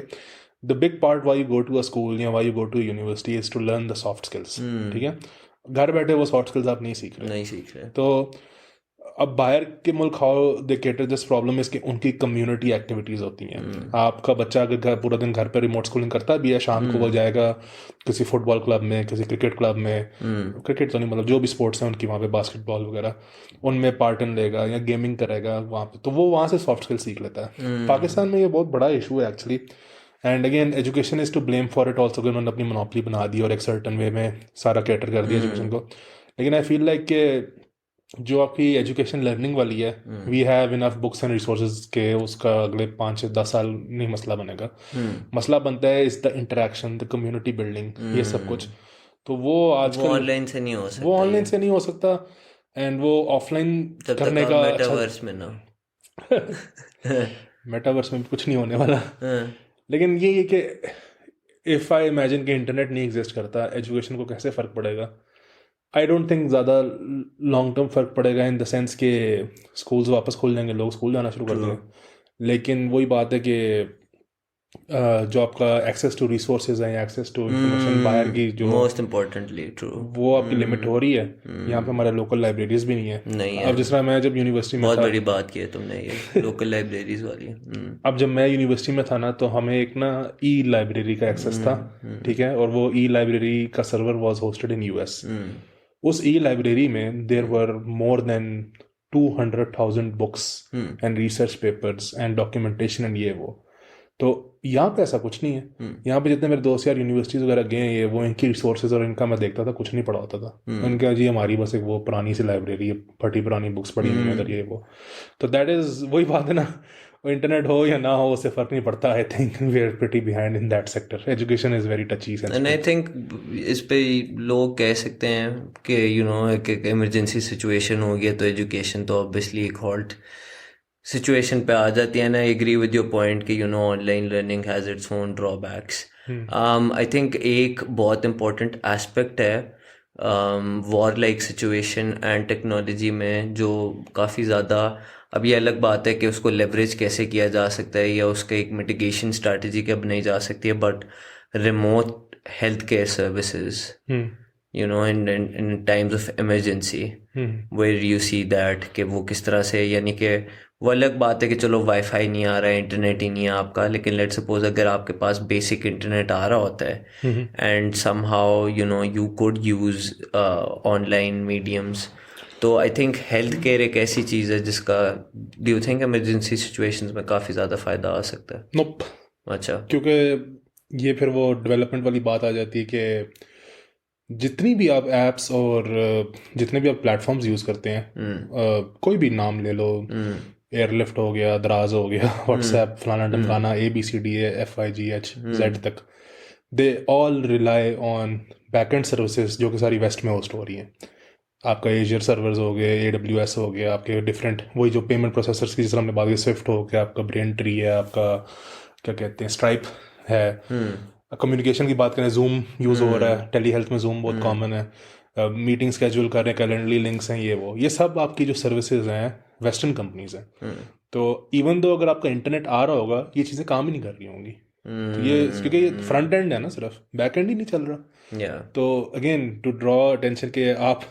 the big part why you go to a school या why you go to university is to learn the soft skills, ठीक है? घर बैठे वो soft skills आप नहीं सीख रहे। तो अब बाहर के मुल्क how they cater this problem इसके उनकी कम्युनिटी एक्टिविटीज़ होती हैं। आपका बच्चा अगर पूरा दिन घर पे रिमोट स्कूलिंग करता भी है, शाम को वो जाएगा किसी फुटबॉल क्लब में, किसी क्रिकेट क्लब में, क्रिकेट तो नहीं मतलब जो भी स्पोर्ट्स हैं उनकी वहाँ पे बास्केटबॉल वगैरह, उनमें पार्ट इन लेगा या गेमिंग करेगा वहाँ पे, तो वो वहाँ से सॉफ्ट स्किल सीख लेता है। पाकिस्तान में ये बहुत बड़ा इशू है actually, and again education is to blame for it also, उन्होंने अपनी मोनोपली बना दी और एक सर्टन वे में सारा कैटर कर दिया एजुकेशन को। लेकिन आई फील लाइक कि जो आपकी एजुकेशन लर्निंग वाली है, we have enough books and resources के उसका अगले 5 से 10 साल नहीं मसला बनेगा। मसला बनता है is the interaction, the community building, ये सब कुछ। तो वो आजकल ऑनलाइन से नहीं हो सकता, वो ऑनलाइन से नहीं हो सकता, एंड वो ऑफलाइन करने का मेटावर्स में ना मेटावर्स में कुछ नहीं होने वाला। लेकिन ये कि इफ आई इमेजिन कि इंटरनेट नहीं एग्जिस्ट करता, एजुकेशन को कैसे फ़र्क पड़ेगा? आई डोंट थिंक ज़्यादा लॉन्ग टर्म फ़र्क पड़ेगा, इन द सेंस कि स्कूल्स वापस खुल जाएंगे, लोग स्कूल जाना शुरू कर True. देंगे। लेकिन वही बात है कि जो आपका एक्सेस टू रिसोर्सेज है, एक्सेस टू इंफॉर्मेशन बाहर की जो मोस्ट इम्पोर्टेंटली ट्रू वो आपकी लिमिट हो रही है। यहाँ पे हमारे लोकल लाइब्रेरीज भी नहीं है। नहीं अब जिस तरह मैं जब यूनिवर्सिटी में बहुत था, बड़ी बात की है तुमने ये लोकल लाइब्रेरीज वाली। अब जब मैं यूनिवर्सिटी में था ना, तो हमें एक ना ई लाइब्रेरी का एक्सेस था, ठीक है, और वो ई लाइब्रेरी का server was hosted in US. उस ई लाइब्रेरी में there were more than 200,000 books and research papers and documentation and ये वो। तो यहाँ पे ऐसा कुछ नहीं है। यहाँ पे जितने मेरे दोस्त यार यूनिवर्सिटीज वगैरह गए हैं, ये वो इनकी रिसोर्सेज और इनका मैं देखता था, कुछ नहीं पढ़ा होता था। इनका जी हमारी बस एक वो पुरानी सी लाइब्रेरी है, फटी पुरानी बुक्स पड़ी हुई हैं, अगर ये वो। तो दैट इज़ वही बात है ना, इंटरनेट हो या ना हो उससे फ़र्क नहीं पड़ता। I think we are pretty behind in that sector. Education is very touchy and I think इस पे लोग कह सकते हैं कि यू नो एक इमरजेंसी सिचुएशन हो गया तो एजुकेशन तो ऑब्वियसली एक हॉल्ट सिचुएशन पे आ जाती है ना। I agree with your point कि you know online learning has its own drawbacks. I think एक बहुत इम्पोर्टेंट एस्पेक्ट है war like situation and technology में, जो काफ़ी ज़्यादा, अब ये अलग बात है कि उसको लेवरेज कैसे किया जा सकता है या उसका एक मिटिगेशन स्ट्रैटेजी क्या बनाई जा सकती है, but remote health care services you know in times of emergency where you see that कि वो किस तरह से, यानी कि वो अलग बात है कि चलो वाईफाई नहीं आ रहा है, इंटरनेट ही नहीं है आपका, लेकिन लेट्स सपोज अगर आपके पास बेसिक इंटरनेट आ रहा होता है and somehow you know you could use online mediums, तो आई थिंक हेल्थ केयर एक ऐसी चीज़ है जिसका do you think emergency situations में काफ़ी ज़्यादा फ़ायदा आ सकता है? नोप। अच्छा, क्योंकि ये फिर वो डेवलपमेंट वाली बात आ जाती है कि जितनी भी आप एप्स और जितने भी आप प्लेटफॉर्म्स यूज़ करते हैं, कोई भी नाम ले लो, एयरलिफ्ट हो गया, दराज हो गया, व्हाट्सएप, फलाना ढमकाना, ABCD FIGH Z तक, they all rely on backend services जो कि सारी वेस्ट में होस्ट हो रही हैं। आपका एजर सर्वर्स हो गए, AWS हो गया, आपके डिफरेंट वही जो पेमेंट प्रोसेसर्स की जिस तरह हमने बात की, स्विफ्ट हो गया, आपका ब्रेन ट्री है, आपका क्या कहते हैं स्ट्राइप है, कम्युनिकेशन की बात करें जूम यूज़ हो रहा है, टेली हेल्थ में जूम बहुत कॉमन है, मीटिंग स्केड्यूल कर रहे हैं, कैलेंडरली लिंक्स हैं, ये सब आपकी जो सर्विसेज हैं वेस्टर्न कंपनीज हैं। तो इवन दो अगर आपका इंटरनेट आ रहा होगा, ये चीज़ें काम ही नहीं कर रही होंगी। तो ये क्योंकि ये फ्रंट एंड है ना, सिर्फ बैक एंड ही नहीं चल रहा। तो अगेन टू ड्रॉ अटेंशन के आप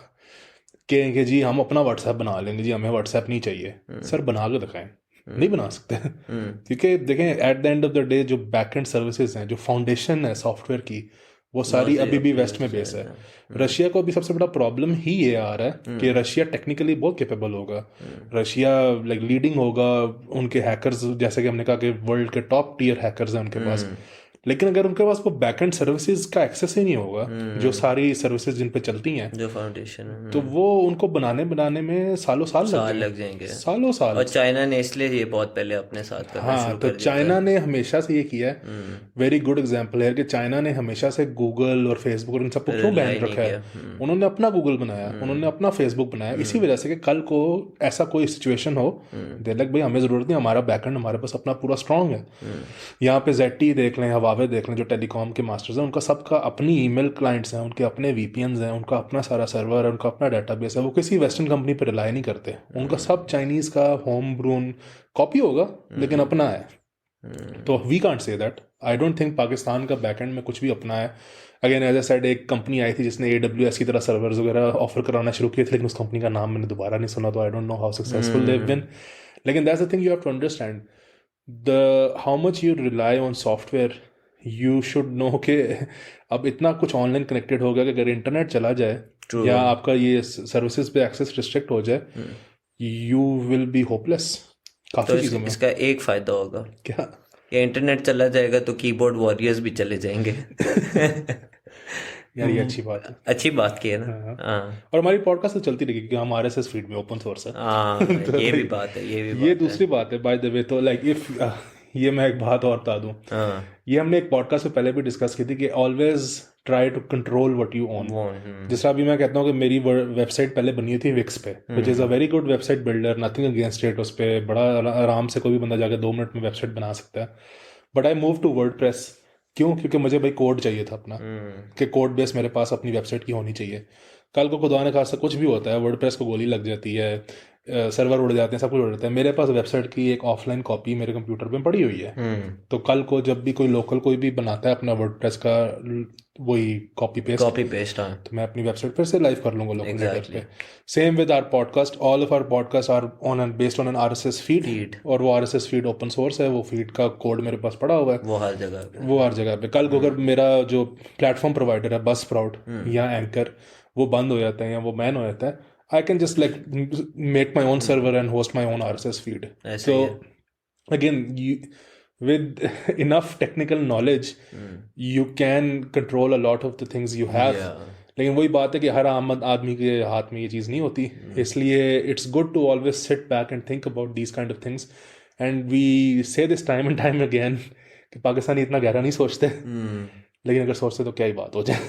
कहेंगे जी हम अपना व्हाट्सएप बना लेंगे, जी हमें व्हाट्सएप नहीं चाहिए, सर बना के दिखाएं, नहीं बना सकते। क्योंकि देखें eight the end of the day जो बैकएंड सर्विसेज हैं, जो फाउंडेशन है सॉफ्टवेयर की, वो सारी अभी भी वेस्ट में बेस है। रशिया को अभी सबसे बड़ा प्रॉब्लम ही ये आ रहा है कि रशिया टेक्निकली बहुत कैपेबल होगा, रशिया लाइक लीडिंग होगा, उनके हैकर्स जैसे कि हमने कहा कि वर्ल्ड के टॉप टियर हैकर्स हैं उनके पास, लेकिन अगर उनके पास वो बैकएंड सर्विसेज का एक्सेस ही नहीं होगा, जो सारी सर्विसेज जिन पे चलती हैं, जो फाउंडेशन है, तो वो उनको बनाने में साल लग जाएंगे, सालों साल। और चाइना ने इसलिए ये बहुत पहले अपने साथ करना शुरू तो चाइना ने हमेशा से ये किया है। वेरी गुड एग्जांपल है कि चाइना ने हमेशा से गूगल और फेसबुक और इन सबको क्यों बैन रखा है। उन्होंने अपना गूगल बनाया, उन्होंने अपना फेसबुक बनाया, इसी वजह से कि कल को ऐसा कोई सिचुएशन हो, देख भाई हमें जरूरत नहीं, हमारा बैकएंड हमारे पास अपना पूरा स्ट्रांग है। यहाँ पे ZTE देख लें, हवावे देख लें, जो टेलीकॉम के मास्टर्स हैं, उनका सबका अपनी ईमेल क्लाइंट्स हैं, उनके अपने VPNs हैं, उनका अपना सारा सर्वर है, उनका अपना डेटाबेस है। वो किसी वेस्टर्न कंपनी पर रिलाई नहीं करते, उनका सब चाइनीज़ का होम ब्रून कॉपी होगा लेकिन अपना है। तो we can't say that. I don't think Pakistan का बैकएंड में कुछ भी अपना है। अगेन एज ए साइड एक कंपनी आई थी जिसने AWS की तरह सर्वर्स वगैरह ऑफर कराना शुरू किए थे, लेकिन उस कंपनी का नाम मैंने दोबारा नहीं सुना, तो I don't know how successful they have been. लेकिन that's the thing, you have to understand the how much you rely on software. You should know कि अब इतना कुछ ऑनलाइन कनेक्टेड हो गया कि अगर इंटरनेट चला जाए या आपका ये सर्विसेज पे एक्सेस रिस्ट्रिक्ट हो जाए, यू विल बी होपलेस। काफी चीजों में इसका एक फायदा होगा क्या, ये इंटरनेट चला जाएगा तो कीबोर्ड वॉरियर्स भी चले जाएंगे। यार ये अच्छी बात है, अच्छी बात की है ना। हाँ। और हमारी पॉडकास्ट तो चलती रहेगी क्योंकि हम RSS फीड में ओपन सोर्स है। तो ये भी बात है, ये दूसरी बात है बाय द वे। तो लाइक इफ ये मैं एक बात और बता दूं, ये हमने एक पॉडकास्ट में पहले भी डिस्कस की थी कि always try to control what you own. जिस तरह अभी मैं कहता हूँ कि मेरी वेबसाइट पहले बनी थी विक्स पे, विच is a very good website builder, nothing against it. उस पर बड़ा आराम से कोई भी बंदा जाकर 2 मिनट में वेबसाइट बना सकता है। But I move to WordPress क्यों? क्योंकि मुझे भाई कोड चाहिए था अपना, कि कोड बेस मेरे पास अपनी वेबसाइट की होनी चाहिए। कल को खुदा न खासा कुछ भी होता है, वर्डप्रेस को गोली लग जाती है, सर्वर उड़ जाते हैं, सब कुछ उड़ जाता है, मेरे पास वेबसाइट की एक ऑफलाइन कॉपी मेरे कंप्यूटर पे पड़ी हुई है। तो कल को जब भी कोई लोकल कोई भी बनाता है अपना वर्डप्रेस का वही कॉपी पेस्ट, हाँ, तो मैं अपनी वेबसाइट फिर से लाइव कर लूंगा लोकल नेटवर्क Exactly. पे। Same with our podcast, all of our podcast are on based on an RSS feed, और वो RSS फीड ओपन सोर्स है, वो फीड का कोड मेरे पास पड़ा हुआ है, वो हर जगह पे। वो हर जगह पे। कल को अगर मेरा जो प्लेटफॉर्म प्रोवाइडर है बज़स्प्राउट या एंकर वो बंद हो जाता है या वो बैन हो जाता है, I can just like make my own server and host my own RSS feed. ऐसा ही है। So again, with enough technical knowledge, you can control a lot of the things you have. Yeah. लेकिन वही बात है कि हर आम आदमी के हाथ में ये चीज़ नहीं होती, इसलिए it's good to always sit back and think about these kind of things. And we say this time and time again कि पाकिस्तानी इतना गहरा नहीं सोचते, लेकिन अगर सोचते तो क्या ही बात हो जाए।